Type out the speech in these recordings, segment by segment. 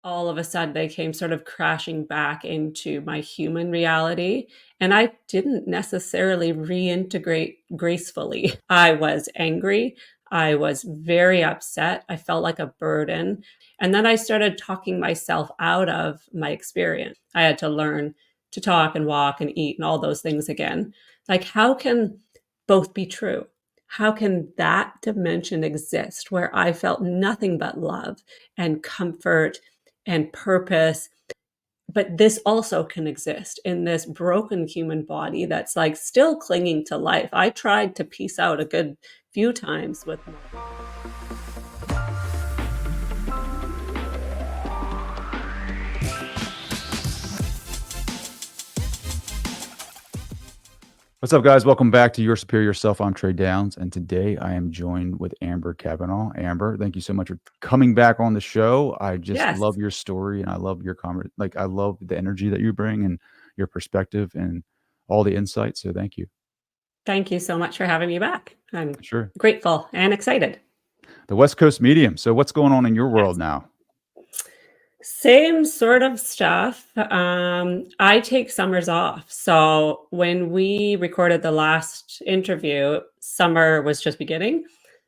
all of a sudden they came sort of crashing back into my human reality. And I didn't necessarily reintegrate gracefully. I was angry. I was very upset. I felt like a burden. And then I started talking myself out of my experience. I had to learn to talk and walk and eat and all those things again. Like, how can both be true? How can that dimension exist where I felt nothing but love and comfort and purpose? But this also can exist in this broken human body that's like still clinging to life. I tried to piece out a good few times with my. What's up, guys? Welcome back to Your Superior Self. I'm Trey Downs, and today I am joined with Amber Cavanagh. Amber, thank you so much for coming back on the show. I just Yes. love your story, and I love your comment. Like, I love the energy that you bring and your perspective and all the insights. So, thank you. Thank you so much for having me back. I'm Sure. grateful and excited. The West Coast Medium. So, what's going on in your world Yes. now? Same sort of stuff. I take summers off. So when we recorded the last interview, summer was just beginning.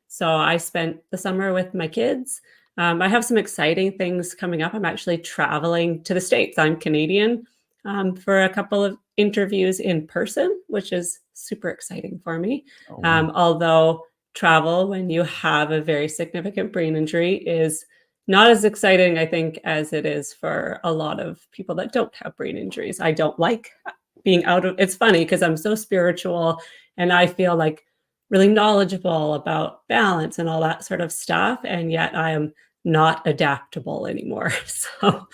So I spent the summer with my kids. I have some exciting things coming up. I'm actually traveling to the States. I'm Canadian, for a couple of interviews in person, which is super exciting for me. Oh, wow. Although travel when you have a very significant brain injury is not as exciting, I think, as it is for a lot of people that don't have brain injuries. I don't like being out of it's funny because I'm so spiritual and I feel like really knowledgeable about balance and all that sort of stuff. And yet I am not adaptable anymore. So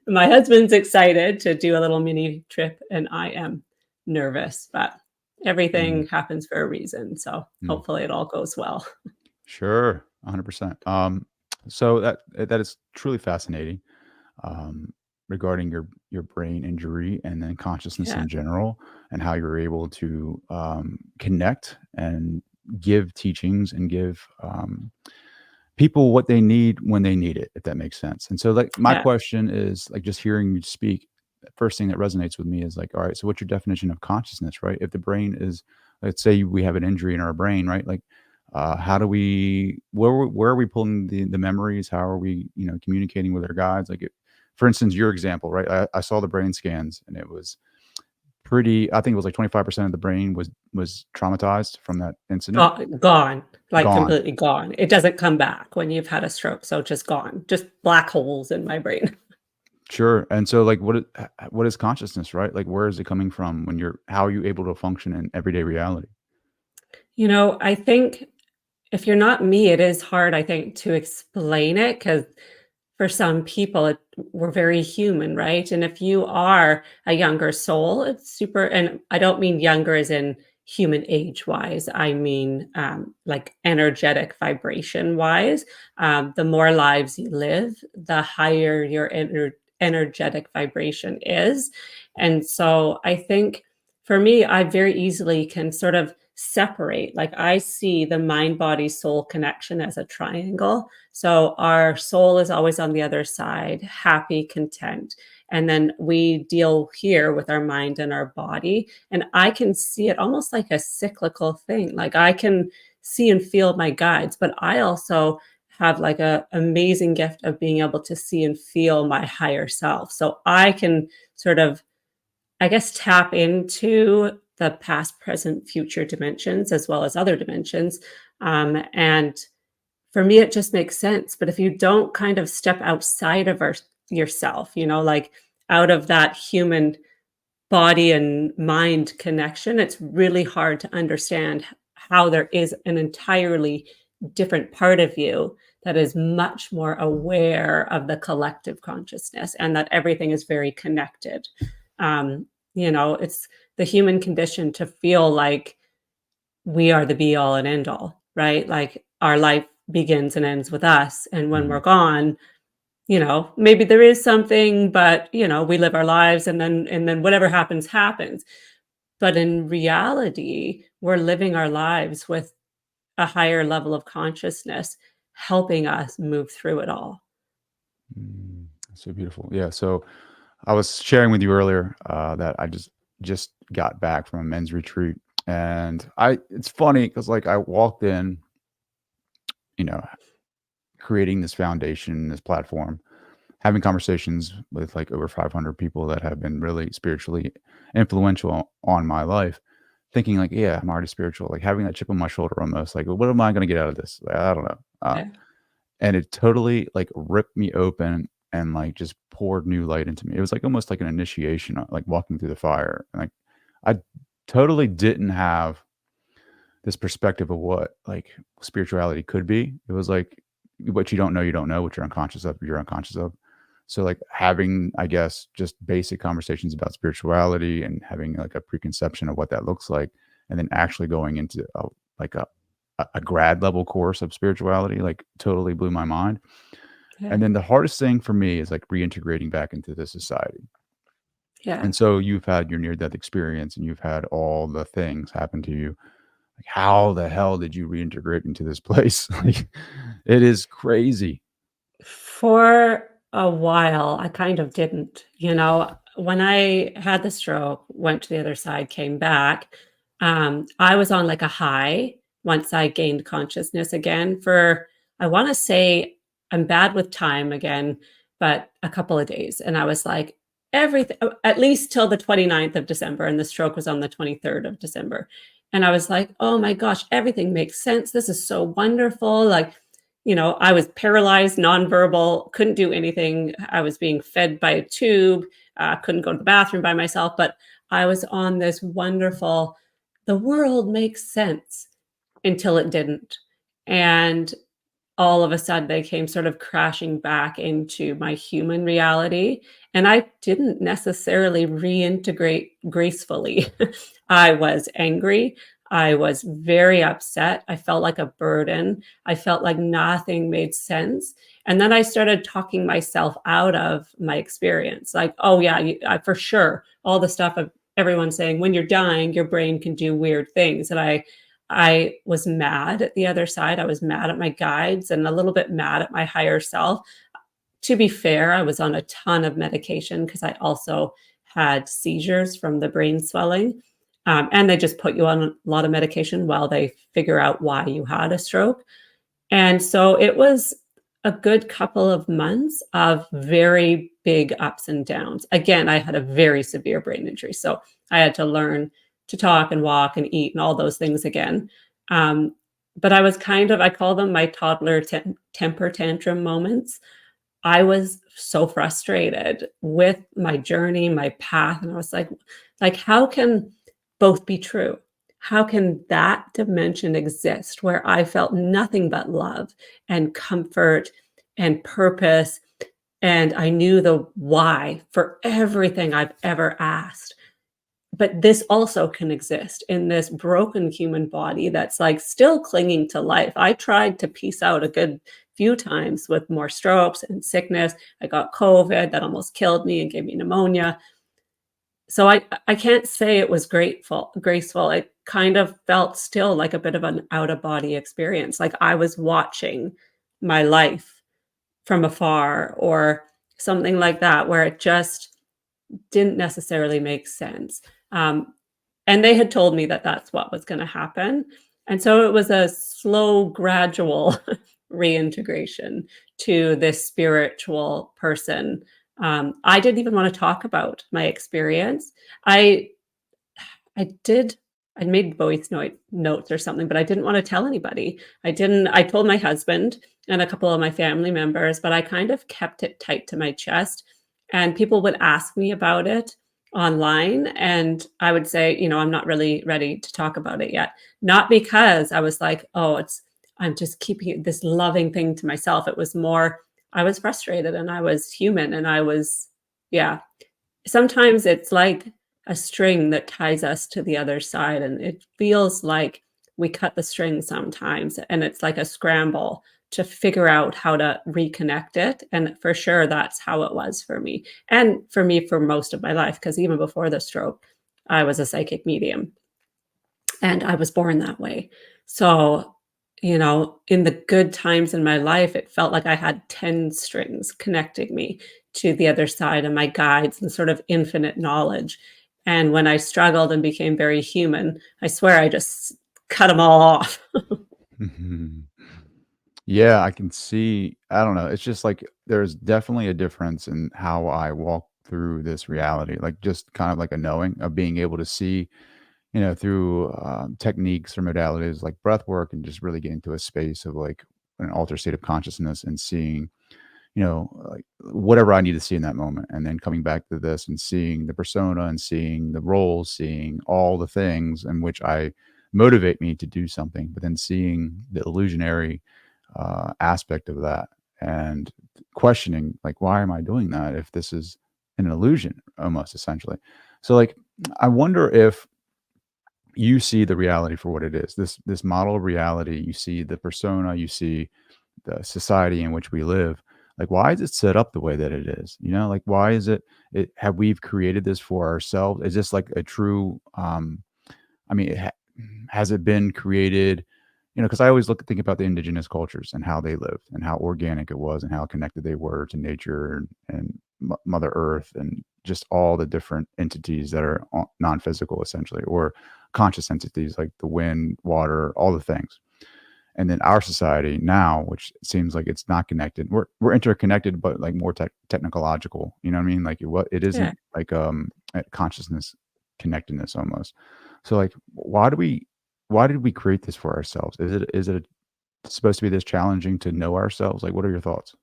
my husband's excited to do a little mini trip and I am nervous, but everything happens for a reason. So Mm. hopefully it all goes well. Sure, 100%. So that is truly fascinating. Regarding your brain injury and then consciousness Yeah. in general, and how you're able to connect and give teachings and give people what they need when they need it, if that makes sense. And so, like, my Yeah. question is, like, just hearing you speak, the first thing that resonates with me is like, all right, so what's your definition of consciousness, right? If the brain is, let's say we have an injury in our brain, right? Like, how do we, where are we pulling the memories? How are we, communicating with our guides? Like, for instance, your example, right? I saw the brain scans, and it was pretty, I think it was like 25% of the brain was traumatized from that incident. Gone, like Gone. completely gone. It doesn't come back when you've had a stroke, so just gone. Just black holes in my brain. Sure. And so, like, what is consciousness, right? Like, where is it coming from when how are you able to function in everyday reality? I think if you're not me, it is hard, I think, to explain it because for some people, we're very human, right? And if you are a younger soul, it's super. And I don't mean younger as in human age wise. I mean like energetic vibration wise. The more lives you live, the higher your energetic vibration is. And so I think for me, I very easily can sort of separate. Like I see the mind body soul connection as a triangle. So our soul is always on the other side, happy, content. And then we deal here with our mind and our body. And I can see it almost like a cyclical thing. Like I can see and feel my guides, but I also have like a amazing gift of being able to see and feel my higher self. So I can sort of, I guess, tap into the past, present, future dimensions as well as other dimensions. And for me, it just makes sense. But if you don't kind of step outside of yourself, like out of that human body and mind connection, it's really hard to understand how there is an entirely different part of you that is much more aware of the collective consciousness and that everything is very connected. It's the human condition to feel like we are the be all and end all, right? Like our life begins and ends with us. And when we're Mhm. gone, maybe there is something, but we live our lives and then whatever happens, happens. But in reality, we're living our lives with a higher level of consciousness helping us move through it all. Mm. So beautiful. Yeah. So I was sharing with you earlier that I just got back from a men's retreat, and I it's funny because like I walked in, you know, creating this foundation, this platform, having conversations with like over 500 people that have been really spiritually influential on my life, thinking like, yeah, I'm already spiritual, like having that chip on my shoulder almost, like, what am I going to get out of this? Like, I don't know. Yeah. And it totally like ripped me open and like just poured new light into me. It was like almost like an initiation, like walking through the fire. And like I totally didn't have this perspective of what like spirituality could be. It was like what you don't know, what you're unconscious of, you're unconscious of. So like having, I guess, just basic conversations about spirituality and having like a preconception of what that looks like, and then actually going into like a grad level course of spirituality, like totally blew my mind. Yeah. And then the hardest thing for me is like reintegrating back into the society. Yeah. And so you've had your near death experience and you've had all the things happen to you. Like, how the hell did you reintegrate into this place? Like, it is crazy. For a while, I kind of didn't, when I had the stroke, went to the other side, came back, I was on like a high once I gained consciousness again for, I want to say, I'm bad with time again, but a couple of days. And I was like, everything, at least till the 29th of December, and the stroke was on the 23rd of December. And I was like, oh my gosh, everything makes sense. This is so wonderful. Like, I was paralyzed, nonverbal, couldn't do anything. I was being fed by a tube, couldn't go to the bathroom by myself, but I was on this wonderful, the world makes sense until it didn't. And all of a sudden they came sort of crashing back into my human reality. And I didn't necessarily reintegrate gracefully. I was angry. I was very upset. I felt like a burden. I felt like nothing made sense. And then I started talking myself out of my experience. Like, oh, yeah, for sure. All the stuff of everyone saying, when you're dying, your brain can do weird things. And I was mad at the other side. I was mad at my guides and a little bit mad at my higher self. To be fair, I was on a ton of medication because I also had seizures from the brain swelling. And they just put you on a lot of medication while they figure out why you had a stroke. And so it was a good couple of months of very big ups and downs. Again, I had a very severe brain injury. So I had to learn to talk and walk and eat and all those things again. Um, but I was I call them my toddler temper tantrum moments. I was so frustrated with my journey, my path, and I was like, how can both be true? How can that dimension exist where I felt nothing but love and comfort and purpose, and I knew the why for everything I've ever asked? But this also can exist in this broken human body that's like still clinging to life. I tried to piece out a good few times with more strokes and sickness. I got COVID that almost killed me and gave me pneumonia. So I can't say it was graceful. It kind of felt still like a bit of an out of body experience. Like I was watching my life from afar or something like that, where it just didn't necessarily make sense. Um, and they had told me that that's what was going to happen. And so it was a slow, gradual reintegration to this spiritual person. I didn't even want to talk about my experience. I I did. I made voice notes or something, but I didn't want to tell anybody. I told my husband and a couple of my family members, but I kind of kept it tight to my chest. And people would ask me about it online. And I would say, I'm not really ready to talk about it yet. Not because I was like, oh, I'm just keeping this loving thing to myself. It was more, I was frustrated and I was human and yeah, sometimes it's like a string that ties us to the other side, and it feels like we cut the string sometimes, and it's like a scramble to figure out how to reconnect it. And for sure that's how it was for me, and for me for most of my life, because even before the stroke I was a psychic medium and I was born that way. So, in the good times in my life, it felt like I had 10 strings connecting me. to the other side and my guides and sort of infinite knowledge. And when I struggled and became very human, I swear I just cut them all off. Mhm. Yeah, I can see I don't know, it's just like there's definitely a difference in how I walk through this reality, like, just kind of like a knowing of being able to see, through, techniques or modalities like breath work and just really get into a space of, like, an altered state of consciousness and seeing, like, whatever I need to see in that moment, and then coming back to this and seeing the persona and seeing the roles, seeing all the things in which I motivate me to do something, but then seeing the illusionary, aspect of that and questioning, like, "Why am I doing that if this is an illusion?" Almost, essentially. So, like, I wonder if you see the reality for what it is. This model of reality, you see the persona, you see the society in which we live. Like, why is it set up the way that it is? Like, why is it have we created this for ourselves? Is this like a true I mean, has it been created? Because I always think about the indigenous cultures and how they lived and how organic it was and how connected they were to nature and Mother Earth and just all the different entities that are non-physical, essentially, or conscious entities like the wind, water, all the things. And then our society now, which seems like it's not connected. We're interconnected, but like more technological. You know what I mean? Like it Yeah. isn't like a consciousness connectedness almost. So like, why did we create this for ourselves? Is it supposed to be this challenging to know ourselves? Like, what are your thoughts?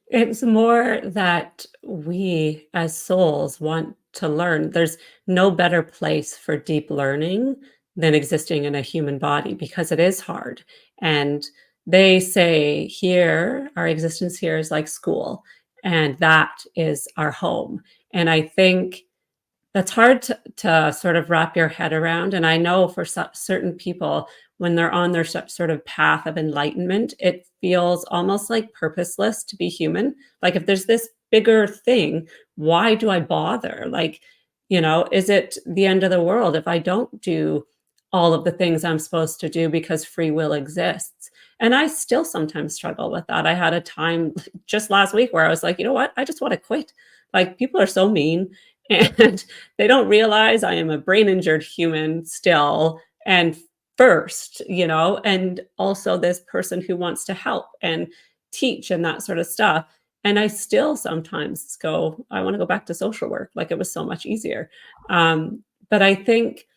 It's more that we as souls want to learn. There's no better place for deep learning than existing in a human body because it is hard. And they say here, our existence here is like school, and that is our home. And I think that's hard to sort of wrap your head around. And I know for certain people, when they're on their sort of path of enlightenment, it feels almost like purposeless to be human. Like if there's this bigger thing, why do I bother? Like, is it the end of the world if I don't do all of the things I'm supposed to do because free will exists? And I still sometimes struggle with that. I had a time just last week where I was like, you know what? I just want to quit. Like people are so mean. And they don't realize I am a brain injured human still and first, and also this person who wants to help and teach and that sort of stuff. And I still sometimes go, I want to go back to social work. Like it was so much easier. But I think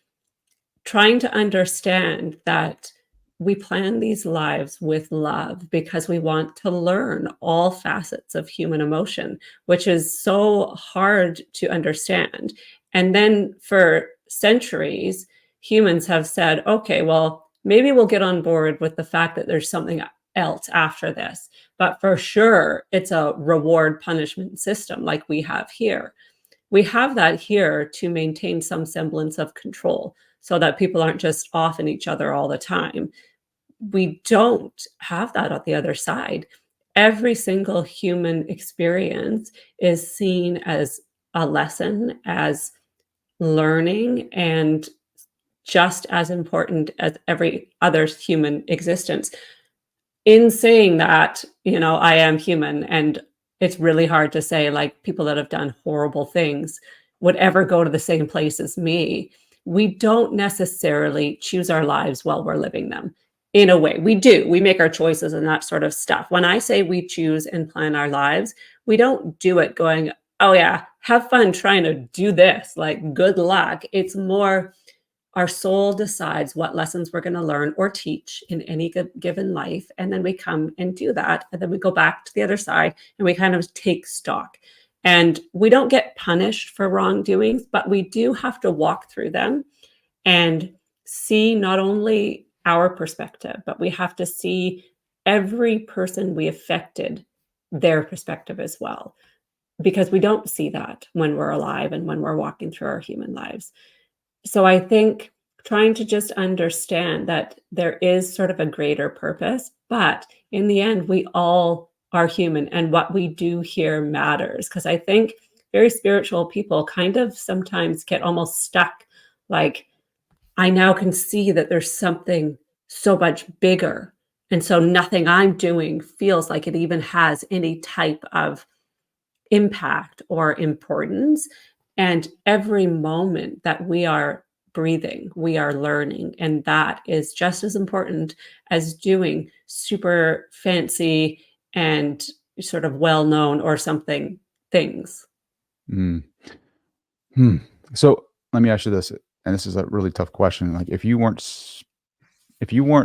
trying to understand that we plan these lives with love because we want to learn all facets of human emotion, which is so hard to understand. And then for centuries, humans have said, okay, well, maybe we'll get on board with the fact that there's something else after this. But for sure, it's a reward punishment system like we have here. We have that here to maintain some semblance of control so that people aren't just off in each other all the time. We don't have that on the other side. Every single human experience is seen as a lesson, as learning, and just as important as every other human existence. In saying that, I am human, and it's really hard to say, like, people that have done horrible things would ever go to the same place as me. We don't necessarily choose our lives while we're living them. In a way, we do. We make our choices and that sort of stuff. When I say we choose and plan our lives, we don't do it going, "Oh, yeah, have fun trying to do this, like, good luck." It's more our soul decides what lessons we're going to learn or teach in any given life. And then we come and do that. And then we go back to the other side and we kind of take stock. And we don't get punished for wrongdoings, but we do have to walk through them and see not only our perspective, but we have to see every person we affected, their perspective as well, because we don't see that when we're alive and when we're walking through our human lives. So I think trying to just understand that there is sort of a greater purpose, but in the end, we all are human and what we do here matters. Because I think very spiritual people kind of sometimes get almost stuck. Like, I now can see that there's something so much bigger. And so nothing I'm doing feels like it even has any type of impact or importance. And every moment that we are breathing, we are learning. And that is just as important as doing super fancy and sort of well known or something things. Mm. Hmm. So let me ask you this, and this is a really tough question. Like, if you weren't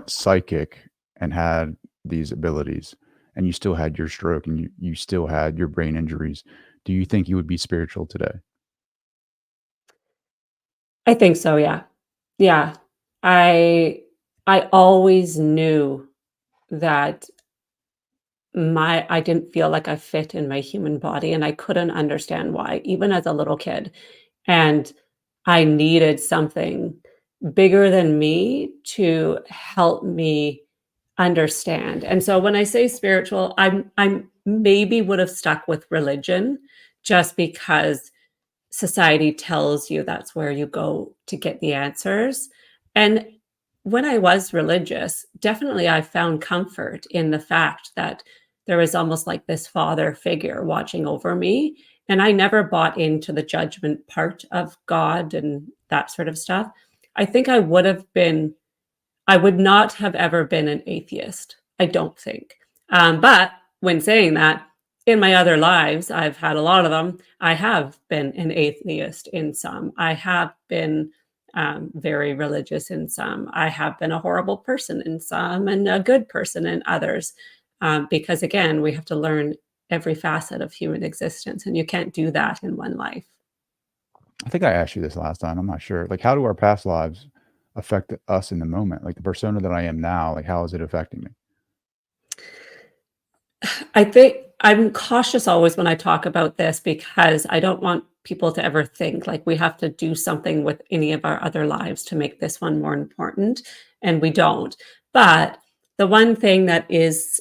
psychic and had these abilities, and you still had your stroke, and you still had your brain injuries, do you think you would be spiritual today? I think so, yeah. Yeah. I I always knew that I didn't feel like I fit in my human body, and I couldn't understand why, even as a little kid. And I needed something bigger than me to help me understand. And so when I say spiritual, I'm maybe would have stuck with religion just because society tells you that's where you go to get the answers. And when I was religious, definitely I found comfort in the fact that there was almost like this father figure watching over me. And I never bought into the judgment part of God and that sort of stuff. I think I would not have ever been an atheist. I don't think. But when saying that, in my other lives, I've had a lot of them. I have been an atheist in some. I have been very religious in some. I have been a horrible person in some and a good person in others. Because again, we have to learn every facet of human existence, and you can't do that in one life. I think I asked you this last time. I'm not sure. Like, how do our past lives affect us in the moment? Like the persona that I am now, like how is it affecting me? I think I'm cautious always when I talk about this because I don't want people to ever think like we have to do something with any of our other lives to make this one more important, and we don't. But the one thing that is,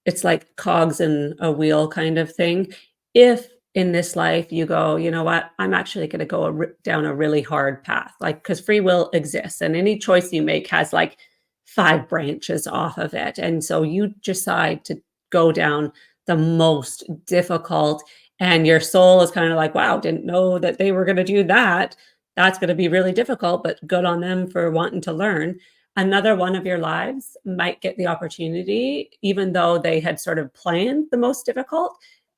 it's like cogs in a wheel kind of thing. If in this life you go, you know what, I'm actually going to go down a really hard path, like because free will exists and any choice you make has like five branches off of it. And so you decide to go down the most difficult, and your soul is kind of like, wow, didn't know that they were going to do that. That's going to be really difficult, but good on them for wanting to learn. Another one of your lives might get the opportunity, even though they had sort of planned the most difficult,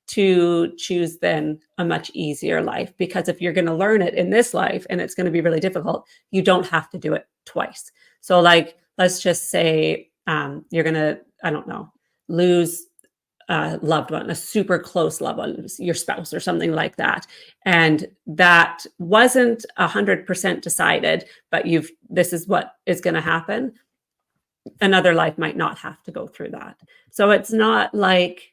to choose then a much easier life. Because if you're going to learn it in this life and it's going to be really difficult, you don't have to do it twice. So, like, let's just say you're going to, I don't know, lose a loved one, a super close loved one, your spouse or something like that. And that wasn't 100% decided, but this is what is going to happen. Another life might not have to go through that. So it's not like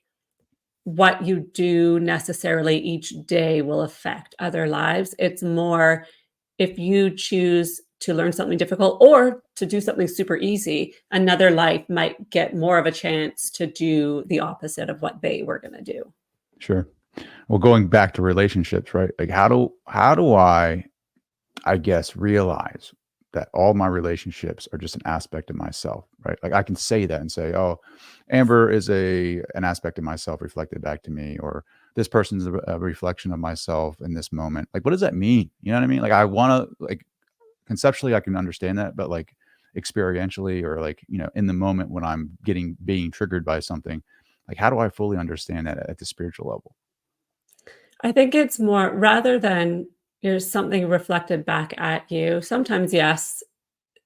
what you do necessarily each day will affect other lives. It's more if you choose to learn something difficult or to do something super easy, another life might get more of a chance to do the opposite of what they were going to do. Sure. Well, going back to relationships, right? Like how do I guess realize that all my relationships are just an aspect of myself, right? Like I can say that and say, "Oh, Amber is an aspect of myself reflected back to me," or "This person's a reflection of myself in this moment." Like, what does that mean? You know what I mean? Like, I want to like conceptually, I can understand that, but like experientially, or like in the moment when I'm being triggered by something, like how do I fully understand that at the spiritual level? I think it's more rather than there's something reflected back at you. Sometimes, yes,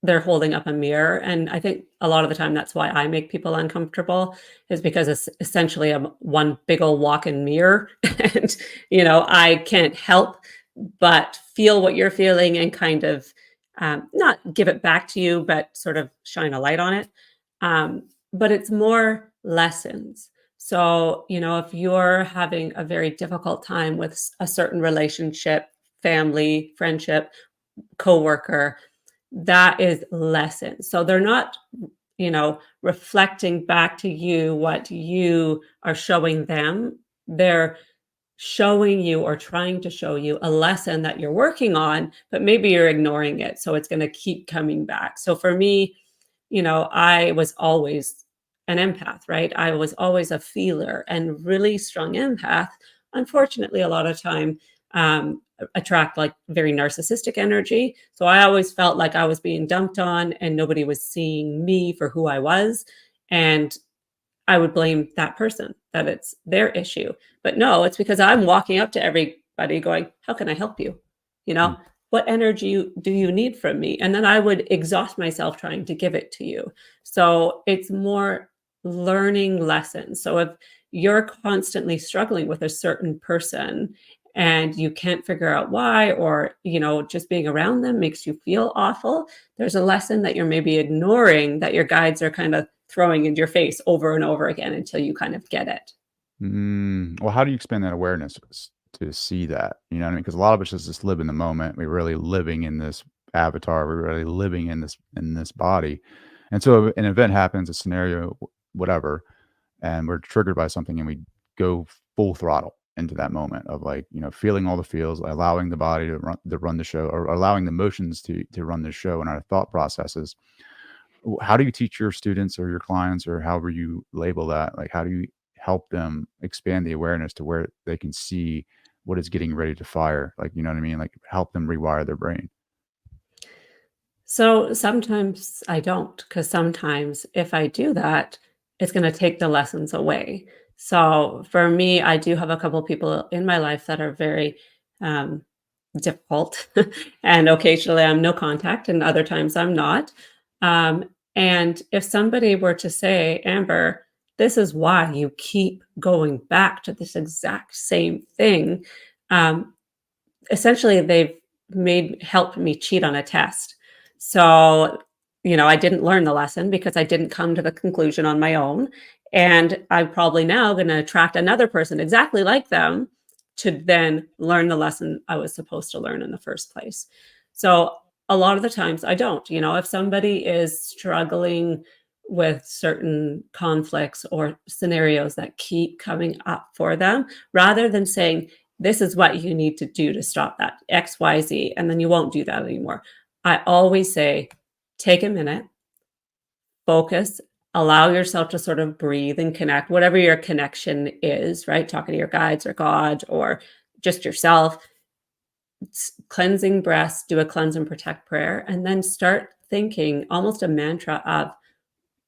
they're holding up a mirror, and I think a lot of the time that's why I make people uncomfortable is because it's essentially a one big old walk-in mirror, and, I can't help but feel what you're feeling and kind of, not give it back to you, but sort of shine a light on it. But it's more lessons. So, if you're having a very difficult time with a certain relationship, family, friendship, coworker, that is lessons. So they're not, reflecting back to you what you are showing them. They're showing you or trying to show you a lesson that you're working on, but maybe you're ignoring it. So it's going to keep coming back. So for me, I was always an empath, right? I was always a feeler and really strong empath. unfortunately a lot of time attract like very narcissistic energy. So I always felt like I was being dumped on and nobody was seeing me for who I was. And I would blame that person, that it's their issue. But no, it's because I'm walking up to everybody going, how can I help you? You know, Mm. what energy do you need from me? And then I would exhaust myself trying to give it to you. So it's more learning lessons. So if you're constantly struggling with a certain person and you can't figure out why, or, you know, just being around them makes you feel awful, there's a lesson that you're maybe ignoring that your guides are kind of throwing in your face over and over again until you kind of get it. Well, how do you expand that awareness to see that? You know what I mean? Because a lot of us just live in the moment. We're really living in this avatar. We're really living in this body. And so an event happens, a scenario, whatever, and we're triggered by something, and we go full throttle into that moment of like, you know, feeling all the feels, allowing the body to run the show, or allowing the emotions to run the show and our thought processes. How do you teach your students or your clients, or however you label that? Like, how do you help them expand the awareness to where they can see what is getting ready to fire? Like, you know what I mean? Like, help them rewire their brain. So sometimes I don't, because sometimes if I do that, it's going to take the lessons away. So for me, I do have a couple people in my life that are very um, difficult, and occasionally I'm no contact, and other times I'm not. Um, and if somebody were to say, Amber, this is why you keep going back to this exact same thing, um, essentially they've made helped me cheat on a test. So, you know, I didn't learn the lesson because I didn't come to the conclusion on my own. And I'm probably now going to attract another person exactly like them to then learn the lesson I was supposed to learn in the first place. So, a lot of the times I don't. You know, if somebody is struggling with certain conflicts or scenarios that keep coming up for them, rather than saying, this is what you need to do to stop that XYZ, and then you won't do that anymore. I always say, take a minute, focus, allow yourself to sort of breathe and connect, whatever your connection is, right? Talking to your guides or God or just yourself, cleansing breaths, do a cleanse and protect prayer, and then start thinking almost a mantra of,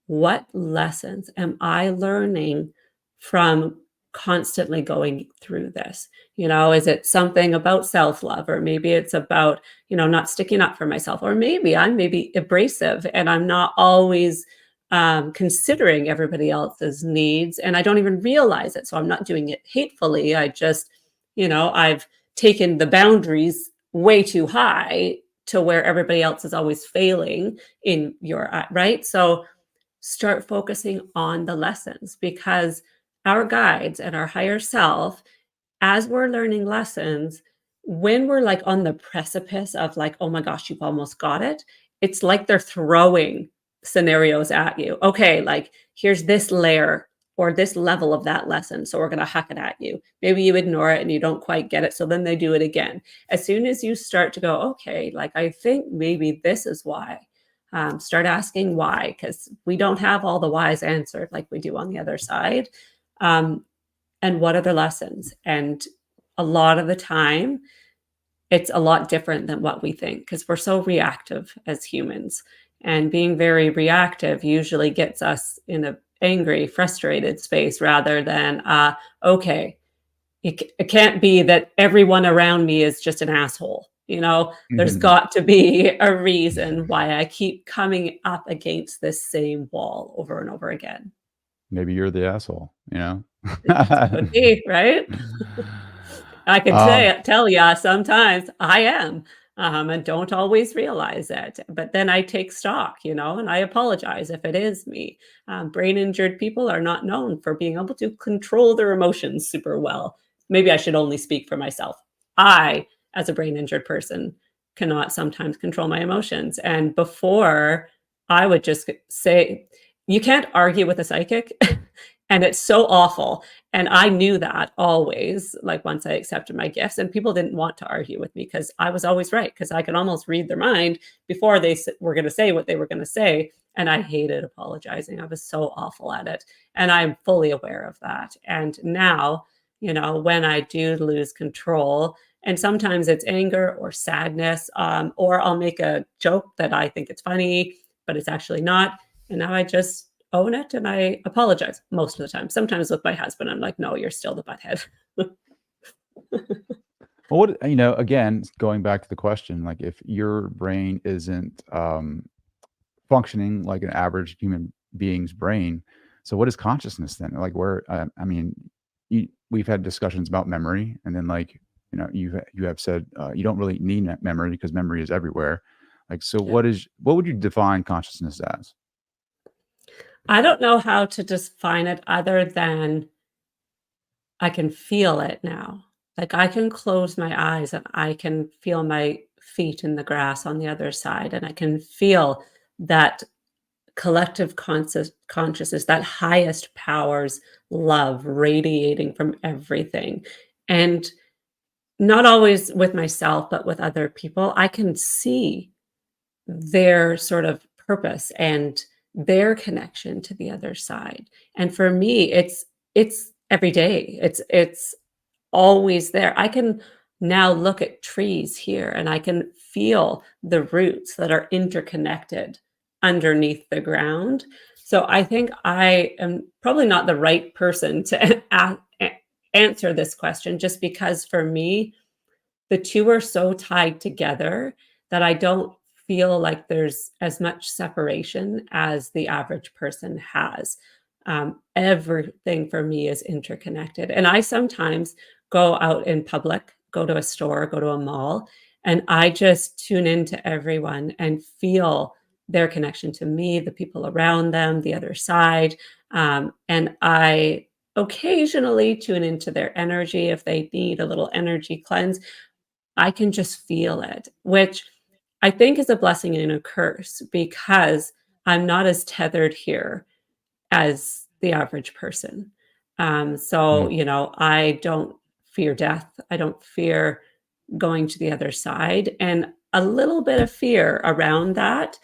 what lessons am I learning from constantly going through this? You know, is it something about self love, or maybe it's about, you know, not sticking up for myself, or maybe I'm maybe abrasive and I'm not always considering everybody else's needs and I don't even realize it. So I'm not doing it hatefully. I just, you know, I've taken the boundaries way too high to where everybody else is always failing in your right. So start focusing on the lessons, because our guides and our higher self, as we're learning lessons, when we're like on the precipice of like, oh my gosh, you've almost got it, it's like they're throwing scenarios at you. Okay, like here's this layer or this level of that lesson. So we're going to huck it at you. Maybe you ignore it and you don't quite get it. So then they do it again. As soon as you start to go, okay, like I think maybe this is why, start asking why, because we don't have all the whys answered like we do on the other side. Um, and what are the lessons? And a lot of the time, it's a lot different than what we think because we're so reactive as humans. And being very reactive usually gets us in a angry, frustrated space rather than, okay, it can't be that everyone around me is just an asshole. You know, there's got to be a reason why I keep coming up against this same wall over and over again. Maybe you're the asshole, you know? Could be, right? I can um, tell you sometimes I am, and don't always realize it. But then I take stock, you know, and I apologize if it is me. Brain injured people are not known for being able to control their emotions super well. Maybe I should only speak for myself. I, as a brain injured person, cannot sometimes control my emotions. And before, I would just say, you can't argue with a psychic. And it's so awful. And I knew that always, like once I accepted my gifts, and people didn't want to argue with me because I was always right, because I could almost read their mind before they were going to say what they were going to say. And I hated apologizing. I was so awful at it. And I'm fully aware of that. And now when I do lose control. And sometimes it's anger or sadness, or I'll make a joke that I think it's funny, but it's actually not. And now I just own it and I apologize most of the time. Sometimes with my husband, I'm like, no, you're still the butthead. Well, what again, going back to the question, like if your brain isn't functioning like an average human being's brain, so what is consciousness then? Like where I mean, we've had discussions about memory, and then like you have said you don't really need memory because memory is everywhere. Like so, Yeah. what would you define consciousness as? I don't know how to define it other than I can feel it now. Like I can close my eyes and I can feel my feet in the grass on the other side, and I can feel that collective consciousness, that highest powers love radiating from everything. And not always with myself, but with other people, I can see their sort of purpose and their connection to the other side. And for me, it's every day. It's always there. I can now look at trees here and I can feel the roots that are interconnected underneath the ground. So I think I am probably not the right person to answer this question, just because for me, the two are so tied together that I don't feel like there's as much separation as the average person has. Everything for me is interconnected. And I sometimes go out in public, go to a store, go to a mall, and I just tune into everyone and feel their connection to me, the people around them, the other side. And I occasionally tune into their energy if they need a little energy cleanse. I can just feel it, which I think is a blessing and a curse because I'm not as tethered here as the average person. So, Mm. I don't fear death. I don't fear going to the other side. And a little bit of fear around that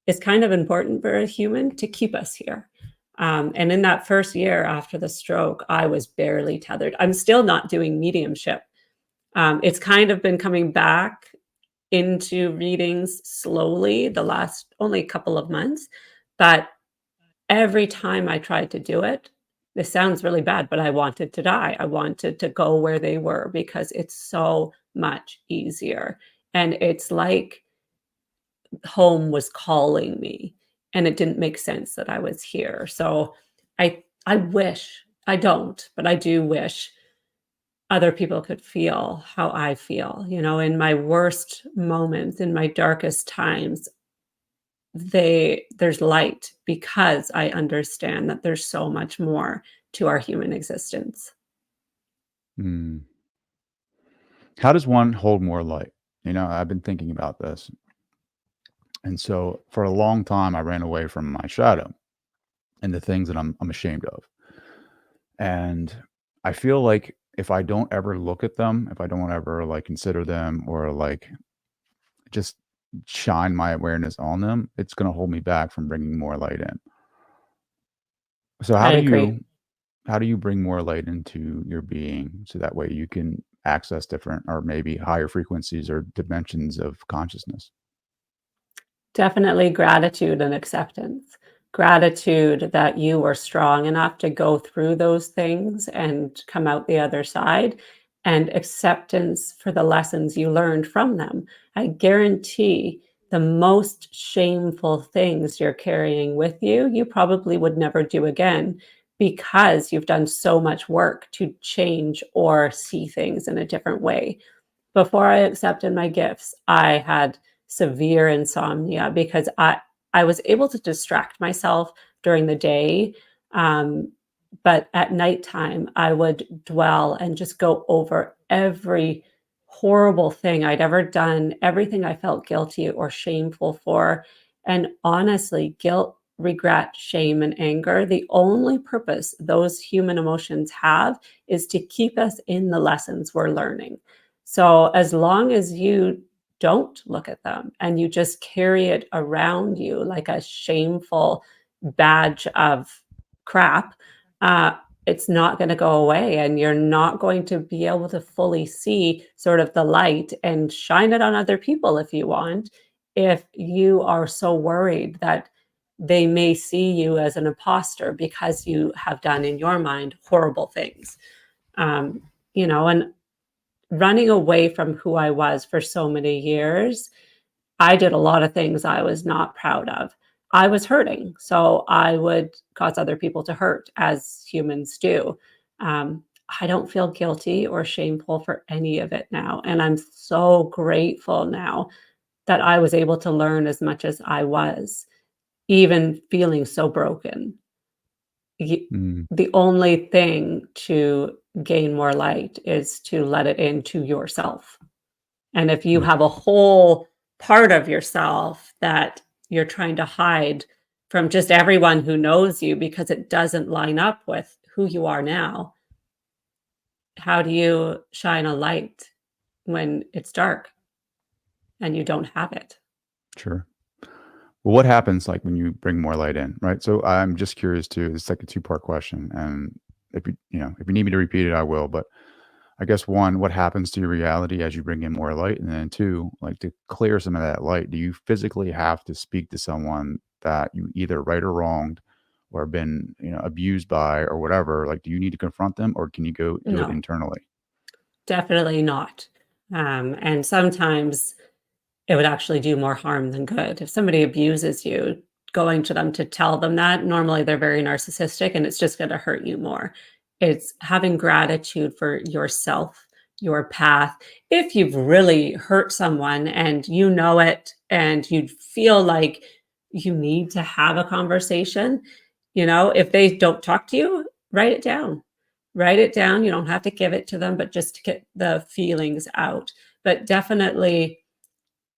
is kind of important for a human to keep us here. And in that first year after the stroke, I was barely tethered. I'm still not doing mediumship. It's kind of been coming back into readings slowly the last only couple of months, but every time I tried to do it, this sounds really bad, but I wanted to die. I wanted to go where they were because it's so much easier. And it's like home was calling me and it didn't make sense that I was here. So I wish, I don't, but I do wish other people could feel how I feel. In my worst moments, in my darkest times, there's light because I understand that there's so much more to our human existence. Mm. How does one hold more light? I've been thinking about this. And so for a long time, I ran away from my shadow and the things that I'm ashamed of. And I feel like if I don't ever look at them, if I don't ever like consider them or like just shine my awareness on them, it's going to hold me back from bringing more light in. So I agree. how do you bring more light into your being so that way you can access different or maybe higher frequencies or dimensions of consciousness? Definitely gratitude and acceptance. Gratitude that you were strong enough to go through those things and come out the other side, and acceptance for the lessons you learned from them. I guarantee the most shameful things you're carrying with you, you probably would never do again because you've done so much work to change or see things in a different way. Before I accepted my gifts, I had severe insomnia because I was able to distract myself during the day, um, but at nighttime, I would dwell and just go over every horrible thing I'd ever done, everything I felt guilty or shameful for. And honestly, guilt, regret, shame, and anger, the only purpose those human emotions have is to keep us in the lessons we're learning. So as long as you don't look at them and you just carry it around you like a shameful badge of crap, uh, it's not going to go away, and you're not going to be able to fully see sort of the light and shine it on other people if you want, if you are so worried that they may see you as an imposter because you have done in your mind horrible things. um, and running away from who I was for so many years, I did a lot of things I was not proud of. I was hurting, so I would cause other people to hurt, as humans do. Um, I don't feel guilty or shameful for any of it now, and I'm so grateful now that I was able to learn as much as I was, even feeling so broken. Y Mm, The only thing to gain more light is to let it into yourself. And if you mm, have a whole part of yourself that you're trying to hide from just everyone who knows you because it doesn't line up with who you are now, how do you shine a light when it's dark and you don't have it? sure. Well, what happens, like, when you bring more light in, right? So I'm just curious too, it's like a two-part question, and if you need me to repeat it, I will, but I guess 1, what happens to your reality as you bring in more light? And then 2, like, to clear some of that light, do you physically have to speak to someone that you either right or wronged or been, abused by or whatever? Like, do you need to confront them, or can you go do it No, internally? definitely not. And sometimes it would actually do more harm than good. If somebody abuses you, going to them to tell them that, normally they're very narcissistic and it's just going to hurt you more. It's having gratitude for yourself, your path. If you've really hurt someone and you know it and you feel like you need to have a conversation, if they don't talk to you, write it down. Write it down. You don't have to give it to them, but just to get the feelings out. But definitely,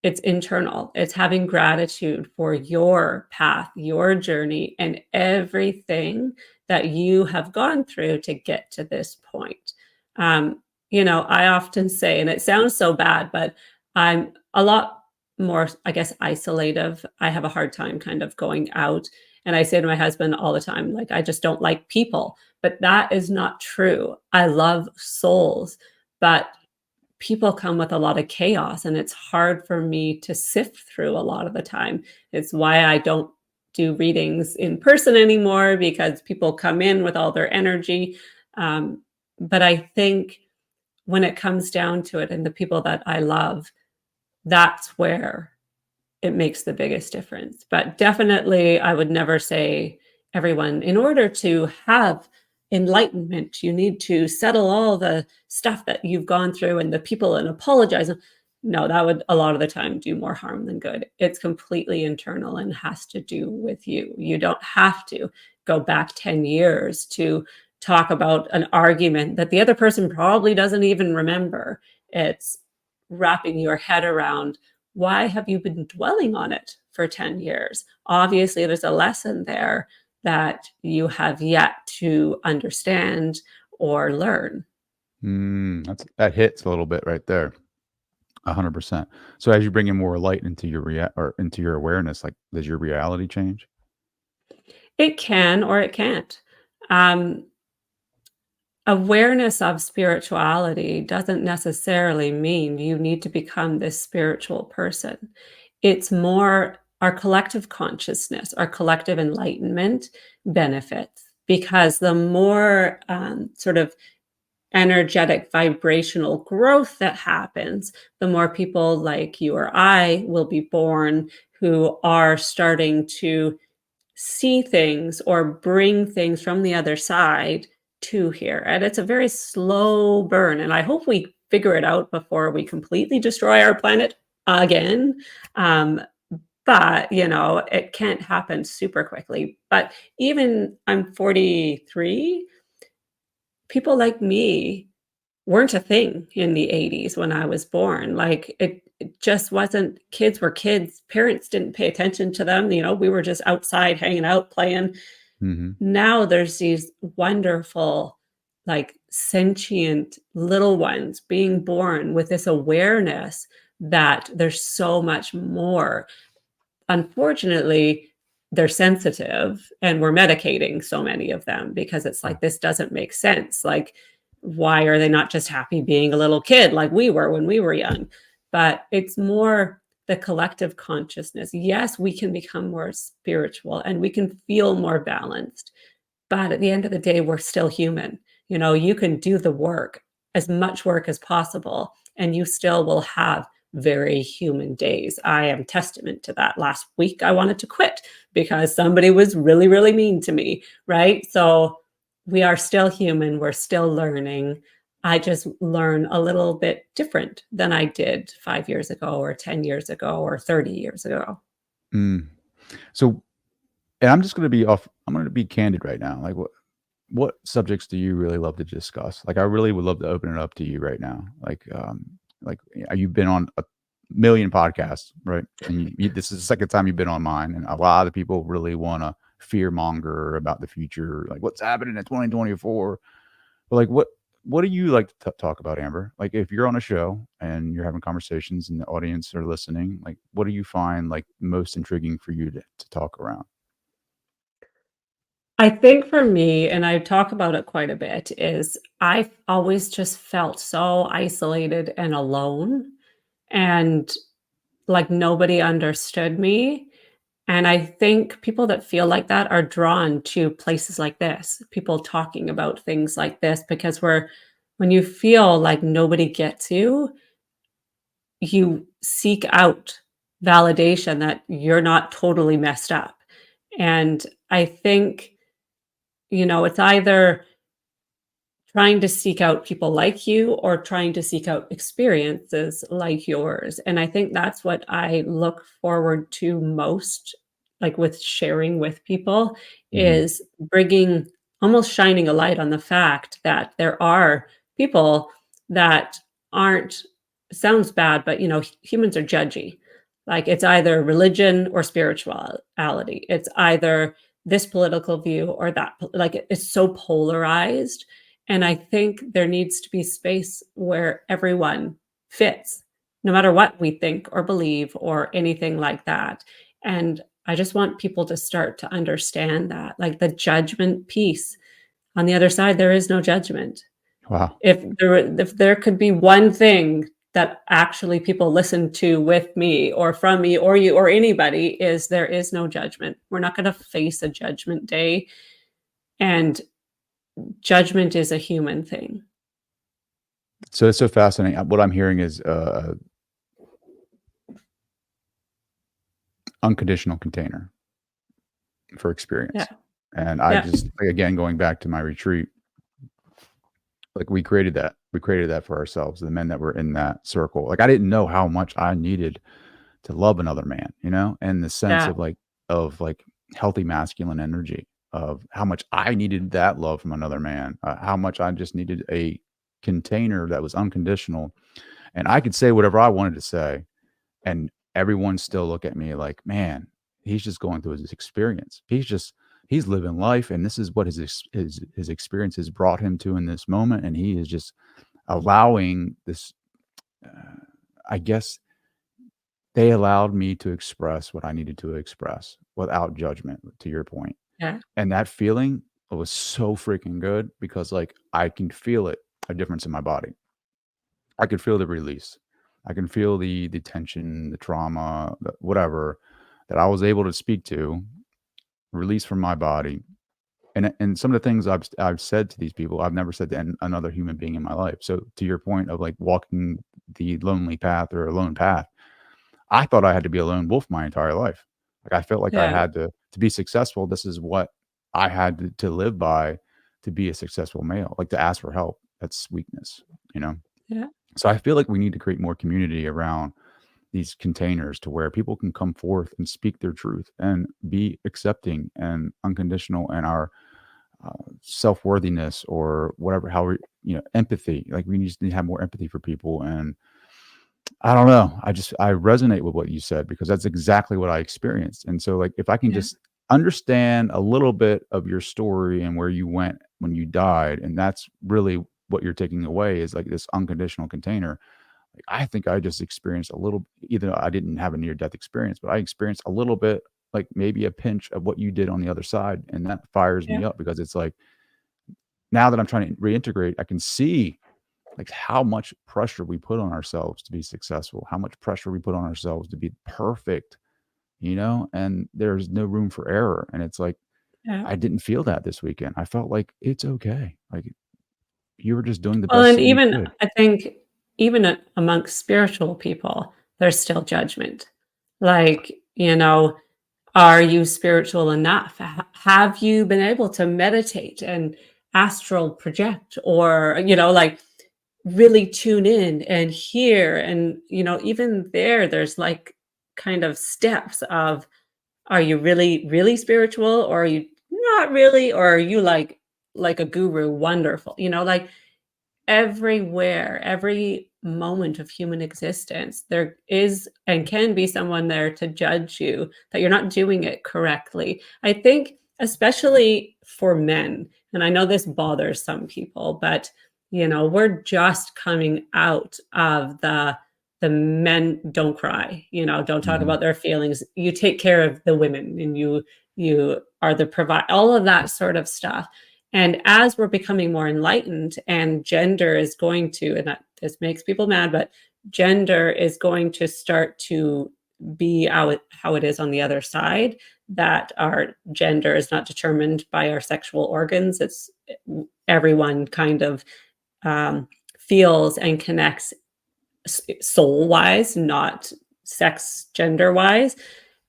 it's internal. It's having gratitude for your path, your journey, and everything that you have gone through to get to this point. I often say, and it sounds so bad, but I'm a lot more, I guess, isolative. I have a hard time kind of going out. And I say to my husband all the time, like, I just don't like people. But that is not true. I love souls, but people come with a lot of chaos and it's hard for me to sift through a lot of the time. It's why I don't do readings in person anymore, because people come in with all their energy. Um, but I think when it comes down to it and the people that I love, that's where it makes the biggest difference. But definitely, I would never say everyone, in order to have enlightenment, you need to settle all the stuff that you've gone through and the people and apologize. No, that would a lot of the time do more harm than good. It's completely internal and has to do with you. You don't have to go back 10 years to talk about an argument that the other person probably doesn't even remember. It's wrapping your head around, why have you been dwelling on it for 10 years? Obviously, there's a lesson there that you have yet to understand or learn. That hits a little bit right there. 100%. So as you bring in more light into into your awareness, like, does your reality change? It can or it can't. Um, Awareness of spirituality doesn't necessarily mean you need to become this spiritual person. It's more our collective consciousness, our collective enlightenment benefits, because the more sort of energetic vibrational growth that happens, the more people like you or I will be born who are starting to see things or bring things from the other side to here. And it's a very slow burn. And I hope we figure it out before we completely destroy our planet again. Um, but, it can't happen super quickly. But even I'm 43, people like me weren't a thing in the 80s when I was born. Like it just wasn't. Kids were kids. Parents didn't pay attention to them. We were just outside hanging out, playing. Mhm. Now there's these wonderful, like sentient little ones being born with this awareness that there's so much more. Unfortunately, they're sensitive and we're medicating so many of them because it's Yeah. like, this doesn't make sense. Like, why are they not just happy being a little kid like we were when we were young? But it's more the collective consciousness. Yes, we can become more spiritual and we can feel more balanced, but at the end of the day, we're still human. You can do the work, as much work as possible, and you still will have very human days. I am testament to that. Last week, I wanted to quit because somebody was really, really mean to me, right? So we are still human. We're still learning. I just learn a little bit different than I did 5 years ago, or 10 years ago, or 30 years ago. Mm. So, and I'm just going to be off. I'm going to be candid right now. Like, what subjects do you really love to discuss? Like, I really would love to open it up to you right now. Like you've been on a million podcasts, right? And this is the second time you've been on mine, and a lot of people really want to fear monger about the future, like what's happening in 2024. But like, what do you like to talk about, Amber? Like, if you're on a show and you're having conversations and the audience are listening, like, what do you find like most intriguing for you to talk around? I think for me, and I talk about it quite a bit, is I've always just felt so isolated and alone and like nobody understood me. And I think people that feel like that are drawn to places like this, people talking about things like this, because when you feel like nobody gets you, you seek out validation that you're not totally messed up. And I think, it's either trying to seek out people like you or trying to seek out experiences like yours. And I think that's what I look forward to most, like with sharing with people, Hmm. is bringing, almost shining a light on the fact that there are people that aren't, sounds bad, but humans are judgy. Like, it's either religion or spirituality. It's either this political view or that. Like, it's so polarized, and I think there needs to be space where everyone fits, no matter what we think or believe or anything like that. And I just want people to start to understand that, like the judgment piece. On the other side, there is no judgment. Wow. If there could be one thing that actually people listen to with me or from me or you or anybody, is there is no judgment. We're not going to face a judgment day, and judgment is a human thing. So it's so fascinating. What I'm hearing is unconditional container for Yeah. experience. And I Yeah. just, like, again, going back to my retreat, like we created that. We created that for ourselves, the men that were in that circle. Like, I didn't know how much I needed to love another man, and the sense Yeah. of healthy masculine energy, of how much I needed that love from another man, how much I just needed a container that was unconditional, and I could say whatever I wanted to say, and everyone still look at me like, man, he's just going through his experience. He's living life, and this is what his experience has brought him to in this moment, and he is just allowing this. I guess they allowed me to express what I needed to express without judgment. To your point, Yeah. and that feeling was so freaking good because, like, I can feel it, a difference in my body. I could feel the release. I can feel the tension, the trauma, whatever that I was able to speak to, release from my body. And some of the things I've said to these people, I've never said to another human being in my life. So to your point of like walking the lonely path or a lone path, I thought I had to be a lone wolf my entire life. Like, I felt like I Yeah. had to be successful. This is what I had to live by to be a successful male. Like, to ask for help, that's weakness, you know. Yeah. So I feel like we need to create more community around these containers to where people can come forth and speak their truth and be accepting and unconditional in our self-worthiness or whatever, how we, empathy. Like, we just need to have more empathy for people. And I don't know, I resonate with what you said because that's exactly what I experienced. And so, like, if I can Yeah. just understand a little bit of your story and where you went when you died, and that's really what you're taking away, is like this unconditional container. Like, I think I just experienced a little, either I didn't have a near death experience, but I experienced a little bit like maybe a pinch of what you did on the other side, and that fires Yeah. me up because it's like now that I'm trying to reintegrate, I can see like how much pressure we put on ourselves to be successful, how much pressure we put on ourselves to be perfect, and there's no room for error. And it's like, Yeah. I didn't feel that this weekend. I felt like it's okay. Like you were just doing the Well, best and that you even could. I think even amongst spiritual people, there's still judgment. Like, are you spiritual enough? Have you been able to meditate and astral project, or, like really tune in and hear? And, even there's like kind of steps of, are you really, really spiritual, or are you not really, or are you like a guru, wonderful, like everywhere, every moment of human existence, there is and can be someone there to judge you that you're not doing it correctly. I think, especially for men, and I know this bothers some people, but we're just coming out of the men don't cry, don't talk Mhm. about their feelings. You take care of the women, and you are the provide, all of that sort of stuff. And as we're becoming more enlightened, and gender is going to, and this makes people mad, but gender is going to start to be how it is on the other side, that our gender is not determined by our sexual organs. It's everyone kind of um, feels and connects soul wise, not sex gender wise.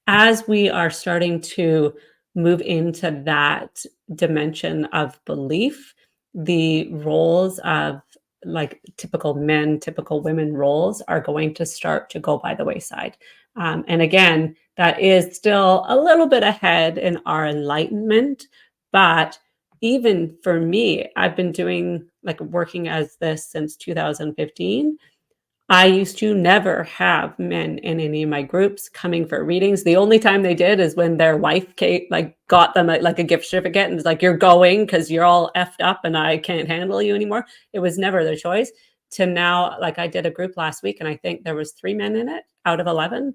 As we are starting to move into that dimension of belief, the roles of like typical men, typical women roles are going to start to go by the wayside. And again, that is still a little bit ahead in our enlightenment. But even for me, I've been doing like working as this since 2015. I used to never have men in any of my groups coming for readings. The only time they did is when their wife, Kate, like got them like a gift certificate and was like, "You're going because you're all effed up and I can't handle you anymore." It was never their choice. To now, like I did a group last week, and I think there was 3 men in it out of 11,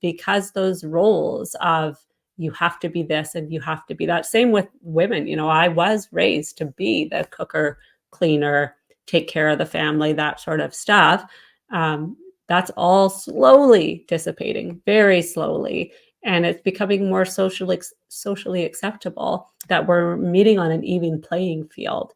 because those roles of you have to be this and you have to be that. Same with women. I was raised to be the cooker, cleaner, take care of the family, that sort of stuff. Um, that's all slowly dissipating, very slowly, and it's becoming more socially acceptable that we're meeting on an even playing field.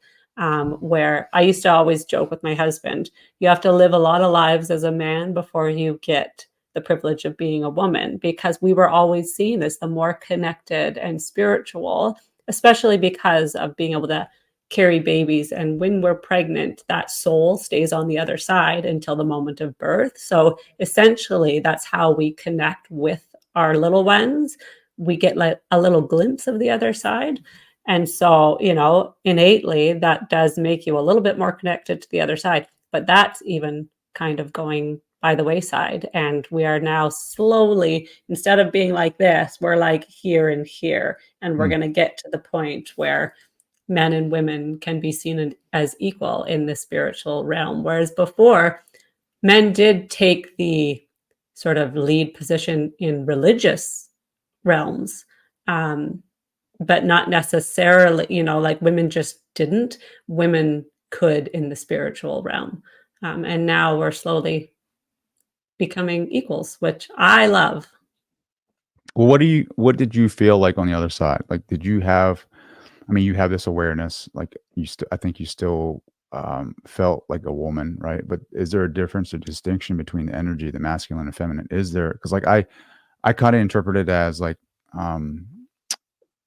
Where I used to always joke with my husband, you have to live a lot of lives as a man before you get the privilege of being a woman, because we were always seen as the more connected and spiritual, especially because of being able to carry babies. And when we're pregnant, that soul stays on the other side until the moment of birth. So essentially, that's how we connect with our little ones. We get like a little glimpse of the other side. And so, innately, that does make you a little bit more connected to the other side. But that's even kind of going by the wayside. And we are now slowly, instead of being like this, we're like here and here. And we're Mm. going to get to the point where men and women can be seen as equal in the spiritual realm. Whereas before, men did take the sort of lead position in religious realms, um, but not necessarily, like women just didn't. Women could in the spiritual realm. And now we're slowly becoming equals, which I love. Well, what did you feel like on the other side? Like, did you have, I mean, you have this awareness, like I think you still felt like a woman, right? But is there a difference or distinction between the energy, the masculine and feminine? Is there, because like I kind of interpret it as like, um,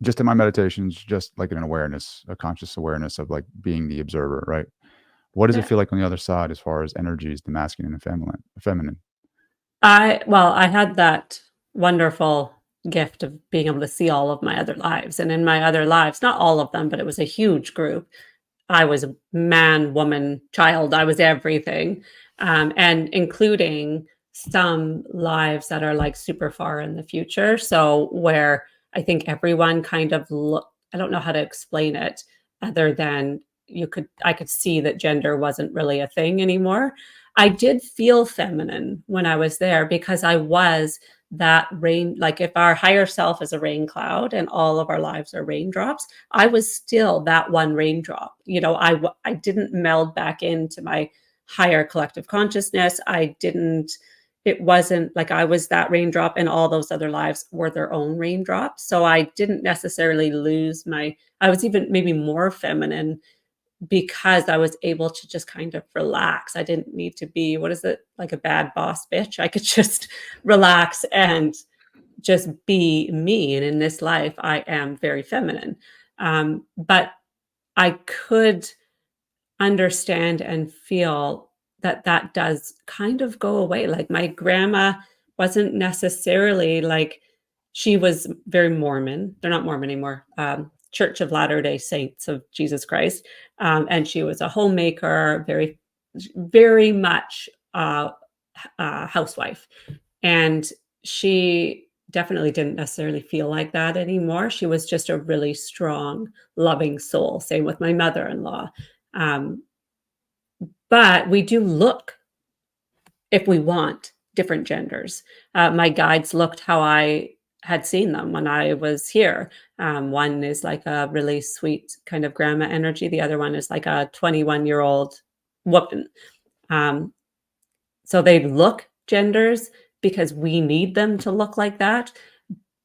just in my meditations, just like an awareness, a conscious awareness of like being the observer, right? What does it Yeah. feel like on the other side as far as energies, the masculine and feminine? I had that wonderful gift of being able to see all of my other lives. And in my other lives, not all of them, but it was a huge group. I was a man, woman, child. I was everything, and including some lives that are like super far in the future. So where I think everyone kind of look. I don't know how to explain it other than I could see that gender wasn't really a thing anymore. I did feel feminine when I was there because I was that rain, like if our higher self is a rain cloud and all of our lives are raindrops, I was still that one raindrop. I didn't meld back into my higher collective consciousness. It wasn't like I was that raindrop and all those other lives were their own raindrops. So I didn't necessarily I was even maybe more feminine because I was able to just kind of relax. I didn't need to be, what is it, like a bad boss bitch. I could just relax and just be me. And in this life, I am very feminine. But I could understand and feel that that does kind of go away. Like my grandma wasn't necessarily like, she was very Mormon. They're not Mormon anymore. Church of Latter-day Saints of Jesus Christ. And she was a homemaker, very, very much housewife. And she definitely didn't necessarily feel like that anymore. She was just a really strong, loving soul. Same with my mother-in-law. Um, but we do look, if we want, different genders. My guides looked how I had seen them when I was here. One is like a really sweet kind of grandma energy. The other one is like a 21-year-old woman. Um, so they look genders because we need them to look like that.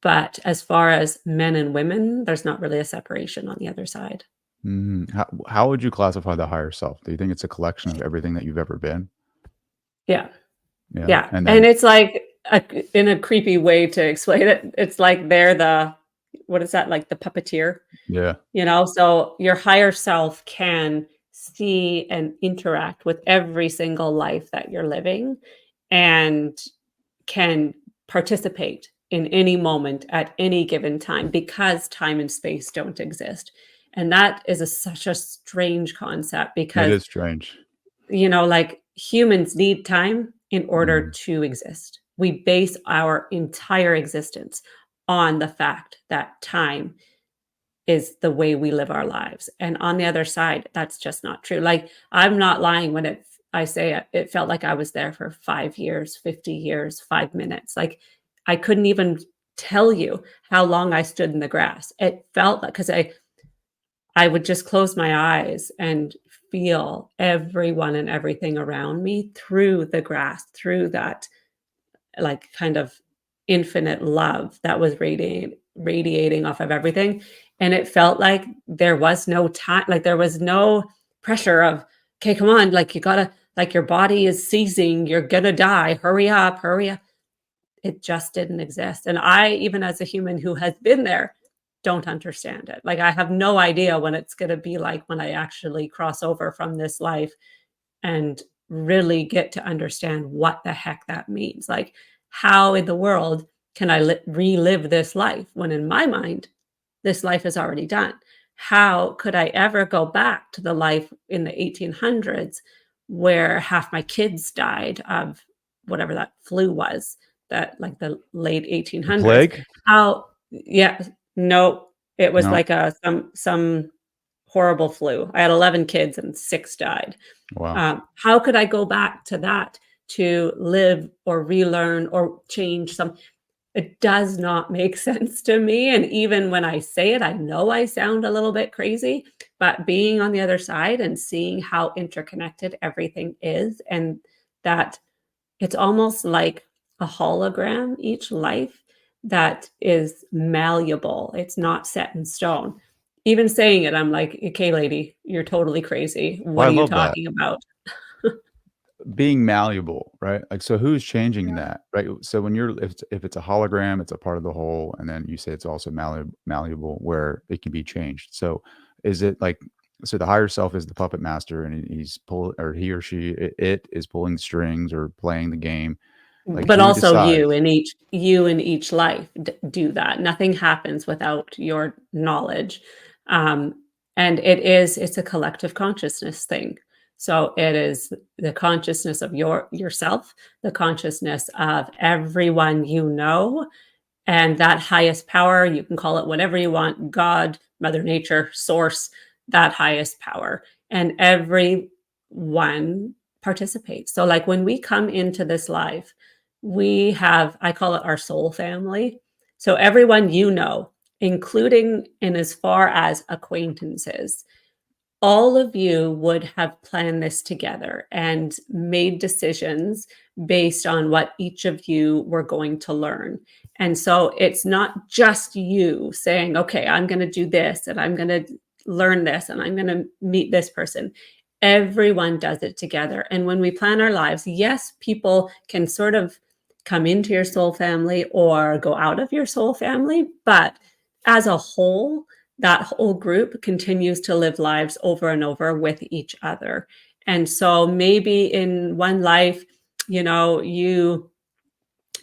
But as far as men and women, there's not really a separation on the other side. How would you classify the higher self? Do you think it's a collection of everything that you've ever been? Yeah. Yeah, Yeah, and and then it's like in a creepy way to explain it, it's like they're the, what is that, like the puppeteer, yeah, So your higher self can see and interact with every single life that you're living and can participate in any moment at any given time because time and space don't exist. And that is such a strange concept that because is strange. like humans need time in order Mhm. to exist. We base our entire existence on the fact that time is the way we live our lives. And on the other side, that's just not true. Like I'm not lying when I say it felt like I was there for 5 years, 50 years, 5 minutes. Like I couldn't even tell you how long I stood in the grass. It felt like, cuz I would just close my eyes and feel everyone and everything around me through the grass, through that like kind of infinite love that was radiating off of everything. And it felt like there was no time, like there was no pressure of, okay, come on, like you gotta, like your body is seizing, you're gonna die, hurry up, hurry up. It just didn't exist. And I, even as a human who has been there, don't understand it. Like I have no idea what it's going to be like when I actually cross over from this life and really get to understand what the heck that means. Like how in the world can I relive this life when in my mind this life is already done? How could I ever go back to the life in the 1800s where half my kids died of whatever that flu was, that like the late The 1800s? plague? How, yeah, no, it was No? like some horrible flu. I had 11 kids and 6 died. Wow. How could I go back to that to live or relearn or change some? It does not make sense to me, and even when I say it, I know I sound a little bit crazy, but being on the other side and seeing how interconnected everything is, and that it's almost like a hologram, each life that is malleable, it's not set in stone. Even saying it, I'm like, "Okay, lady, you're totally crazy. Well, What I are you love that. talking about?" Being malleable, right? Like, so who's changing Yeah. that, right? So when you're if it's a hologram, it's a part of the whole, and then you say it's also malleable where it can be changed. So is it like so the higher self is the puppet master and he's pull or he or she it is pulling strings or playing the game. Like But who also decides? you in each life do that. Nothing happens without your knowledge. Um, and it's a collective consciousness thing. So it is the consciousness of yourself, the consciousness of everyone you know, and that highest power, you can call it whatever you want, God, Mother Nature, Source, that highest power. And everyone participates. So like when we come into this life, we have, I call it our soul family. So everyone you know, including in as far as acquaintances, all of you would have planned this together and made decisions based on what each of you were going to learn. And so it's not just you saying, okay, I'm going to do this and I'm going to learn this and I'm going to meet this person. Everyone does it together. And when we plan our lives, yes, people can sort of come into your soul family or go out of your soul family, but as a whole, that whole group continues to live lives over and over with each other. And so maybe in one life, you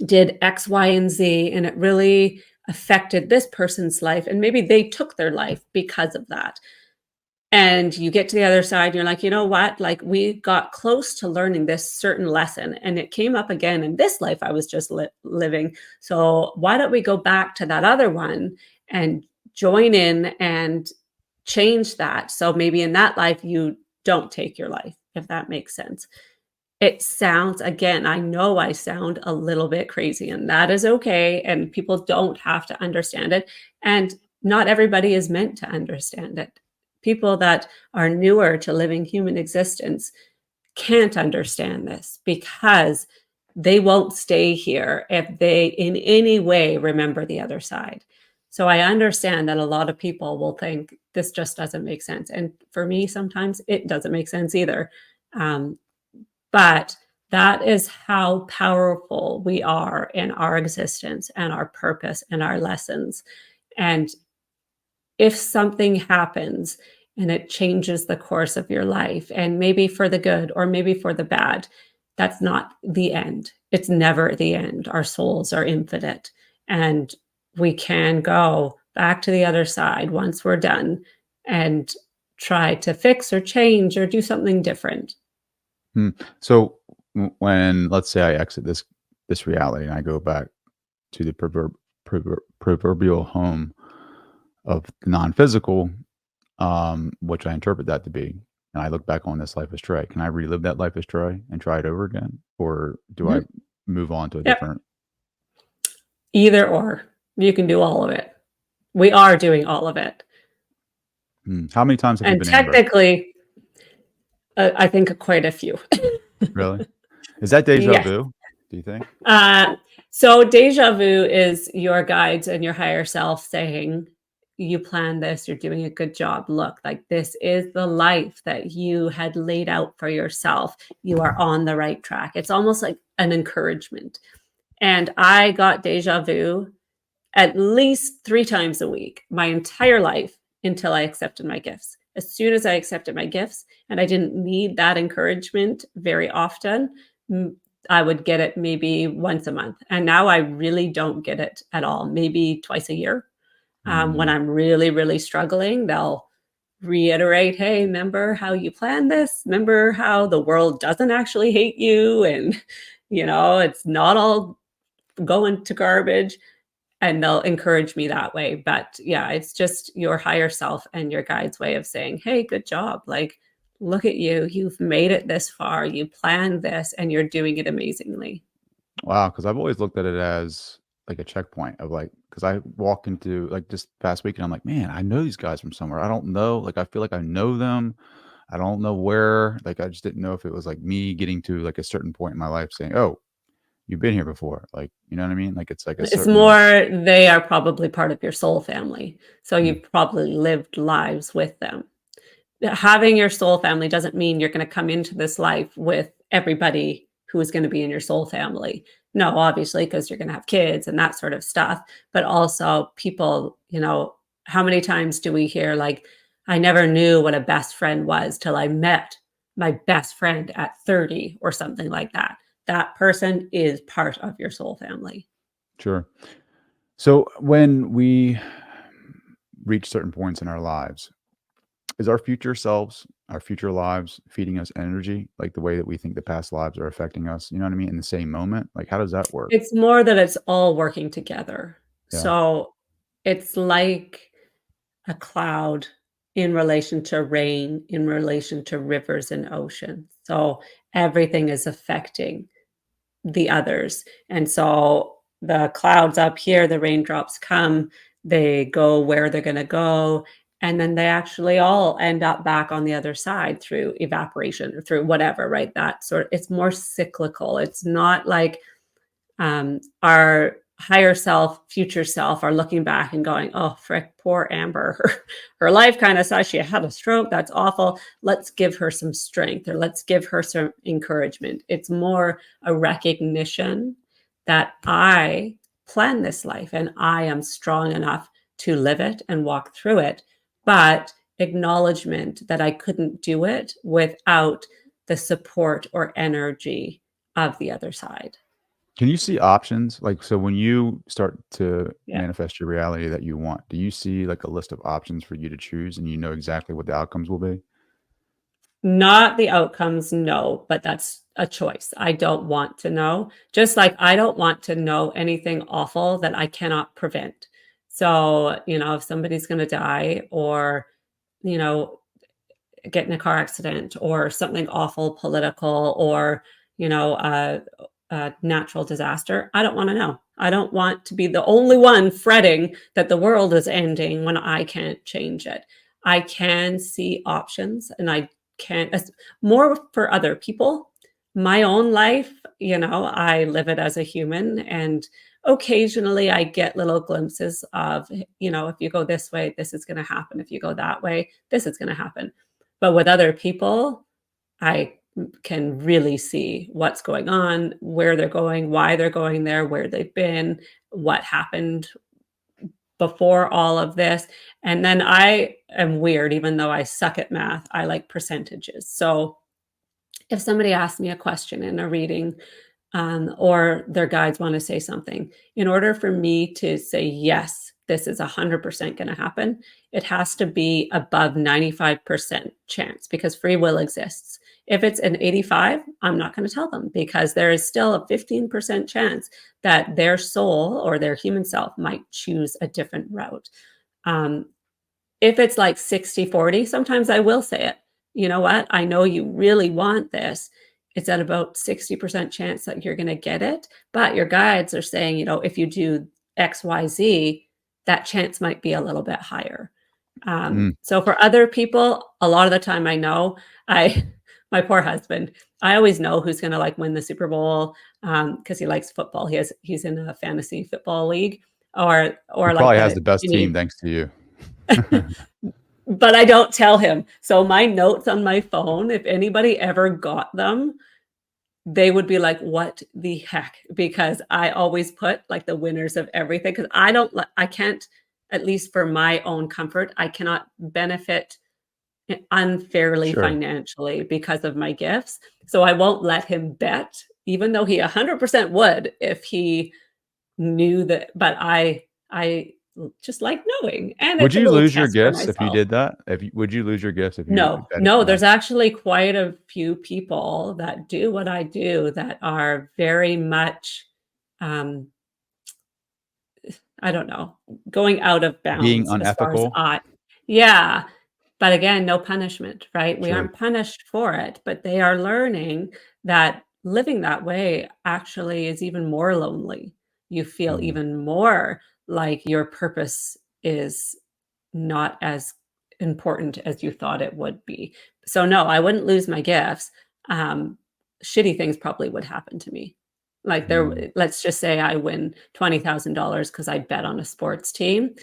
did X, Y, and Z, and it really affected this person's life. And maybe they took their life because of that. And you get to the other side, and you're like, you know what? Like, we got close to learning this certain lesson, and it came up again in this life I was just living. So why don't we go back to that other one and join in and change that? So maybe in that life, you don't take your life, if that makes sense. It sounds, again, I know I sound a little bit crazy, and that is okay. And people don't have to understand it. And not everybody is meant to understand it. People that are newer to living human existence can't understand this because they won't stay here if they in any way remember the other side. So I understand that a lot of people will think this just doesn't make sense. And for me, sometimes it doesn't make sense either. Um, but that is how powerful we are in our existence and our purpose and our lessons. And if something happens and it changes the course of your life, and maybe for the good or maybe for the bad, that's not the end. It's never the end. Our souls are infinite, and we can go back to the other side once we're done and try to fix or change or do something different. Hmm. So when, let's say, I exit this reality and I go back to the proverbial home of the non-physical, which I interpret that to be, and I look back on this life astray, can I relive that life astray and try it over again? Or do I Mhm. move on to a Yep. different? Either or. You can do all of it. We are doing all of it. How many times have you And been Amber? technically, I think quite a few. Really? Is that deja Yes. vu, do you think? Uh, so deja vu is your guides and your higher self saying, you planned this, you're doing a good job. Look, like this is the life that you had laid out for yourself. You are on the right track. It's almost like an encouragement. And I got deja vu at least 3 times a week, my entire life until I accepted my gifts. As soon as I accepted my gifts, and I didn't need that encouragement very often, I would get it maybe once a month. And now I really don't get it at all, maybe twice a year. When Mm, I'm really, really struggling, they'll reiterate, hey, remember how you planned this? Remember how the world doesn't actually hate you? And, it's not all going to garbage, and they'll encourage me that way. But yeah, it's just your higher self and your guide's way of saying, hey, good job. Like, look at you. You've made it this far. You planned this and you're doing it amazingly. wow, because I've always looked at it as like a checkpoint of like, because I walk into like this past week and I'm like, man, I know these guys from somewhere. I don't know. Like, I feel like I know them. I don't know where. Like, I just didn't know if it was like me getting to like a certain point in my life saying, oh, you've been here before. Like, you know what I mean? Like, it's like a It's certain, more, they are probably part of your soul family. So hmm, you've probably lived lives with them. Having your soul family doesn't mean you're going to come into this life with everybody who is going to be in your soul family. No, obviously, because you're going to have kids and that sort of stuff. But also, people, how many times do we hear, like, I never knew what a best friend was till I met my best friend at 30 or something like that? That person is part of your soul family. sure. So when we reach certain points in our lives, is our future selves, our future lives feeding us energy, like the way that we think the past lives are affecting us? You know what I mean? In the same moment? Like, how does that work? It's more that it's all working together. Yeah. So it's like a cloud in relation to rain, in relation to rivers and oceans. So everything is affecting. the others. And so the clouds up here, the raindrops come, they go where they're going to go, and then they actually all end up back on the other side through evaporation or through whatever, right? That sort of, it's more cyclical. It's not like our higher self, future self are looking back and going, oh, frick, poor Amber. Her life kind of sucks. She had a stroke. That's awful. Let's give her some strength, or let's give her some encouragement. It's more a recognition that I plan this life and I am strong enough to live it and walk through it, but acknowledgement that I couldn't do it without the support or energy of the other side. Can you see options? Like, so when you start to Yeah. manifest your reality that you want, do you see like a list of options for you to choose and you know exactly what the outcomes will be? Not the outcomes, no, but that's a choice. I don't want to know. Just like I don't want to know anything awful that I cannot prevent. So, if somebody's going to die, or, you know, get in a car accident, or something awful political, or, a natural disaster, I don't want to know. I don't want to be the only one fretting that the world is ending when I can't change it. I can see options, and I can, as more for other people. My own life, I live it as a human, and occasionally I get little glimpses of, if you go this way, this is going to happen. If you go that way, this is going to happen. But with other people, I can really see what's going on, where they're going, why they're going there, where they've been, what happened before all of this. And then I am weird, even though I suck at math, I like percentages. So if somebody asks me a question in a reading, or their guides want to say something, in order for me to say, yes, this is 100% going to happen, it has to be above 95% chance, because free will exists. If it's an 85, I'm not going to tell them, because there is still a 15% chance that their soul or their human self might choose a different route. Um, if it's like 60-40, sometimes I will say it. You know what? I know you really want this. It's at about 60% chance that you're going to get it. But your guides are saying, if you do XYZ, that chance might be a little bit higher. Mm. So for other people, a lot of the time I know, my poor husband, I always know who's going to like win the Super Bowl, because he likes football. He's in a fantasy football league, He or like probably has the the best team any thanks to you. but I don't tell him. So my notes on my phone, if anybody ever got them, they would be like, "What the heck?" Because I always put like the winners of everything, because I can't, at least for my own comfort, I cannot benefit unfairly Sure. financially because of my gifts. So I won't let him bet, even though he 100% would if he knew that. But I just like knowing, and Would it's a you little lose your test for gifts if you myself. did that? Would you lose your gifts if you No, bet it? no, No. there's actually quite a few people that do what I do that are very much, um, I don't know, going out of Being bounds as far as unethical? yeah, but again, no punishment, right? We Sure. aren't punished for it, but they are learning that living that way actually is even more lonely. You feel Mm. even more like your purpose is not as important as you thought it would be. So no, I wouldn't lose my gifts. Um, Shitty things probably would happen to me. Like Mm. let's just say I win $20,000 because I bet on a sports team.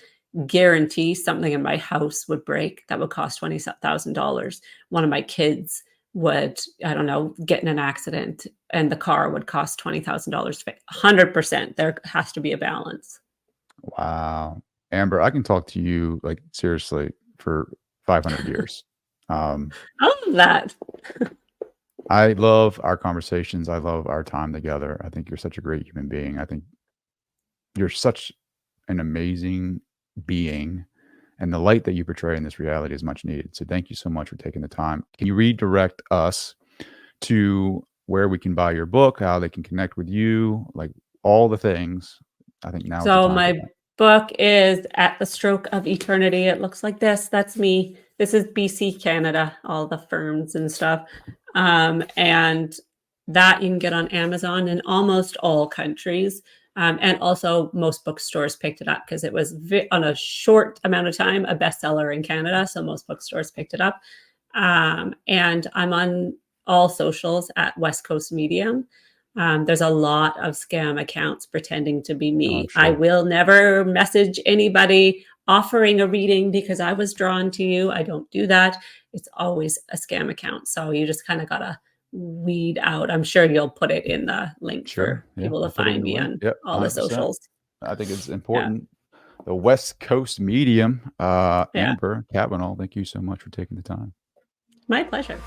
Guarantee something in my house would break that would cost $20,000. One of my kids would, I don't know, get in an accident, and the car would cost $20,000 to fix. 100%. There has to be a balance. Wow. Amber, I can talk to you, like, seriously for 500 years. Um, I love that. I love our conversations. I love our time together. I think you're such a great human being. I think you're such an amazing being, and the light that you portray in this reality is much needed. So thank you so much for taking the time. Can you redirect us to where we can buy your book, how they can connect with you, like all the things? I think now is the So time for my that. book is At the Stroke of Eternity. It looks like this. That's me. This is BC, Canada, all the ferns and stuff. And That you can get on Amazon in almost all countries. And also, most bookstores picked it up because it was on a short amount of time a bestseller in Canada. So most bookstores picked it up. And I'm on all socials at West Coast Medium. There's a lot of scam accounts pretending to be Oh, I'm me. I sure. will never message anybody offering a reading because I was drawn to you. I don't do that. It's always a scam account. So you just kind of got to weed out. I'm sure you'll put it in the link Sure. for Yeah. people to I'll put it in find the me link. on Yep. all the 100%. socials. I think it's Yeah. important. The West Coast Medium, Yeah. Amber Cavanagh, thank you so much for taking the time. My pleasure.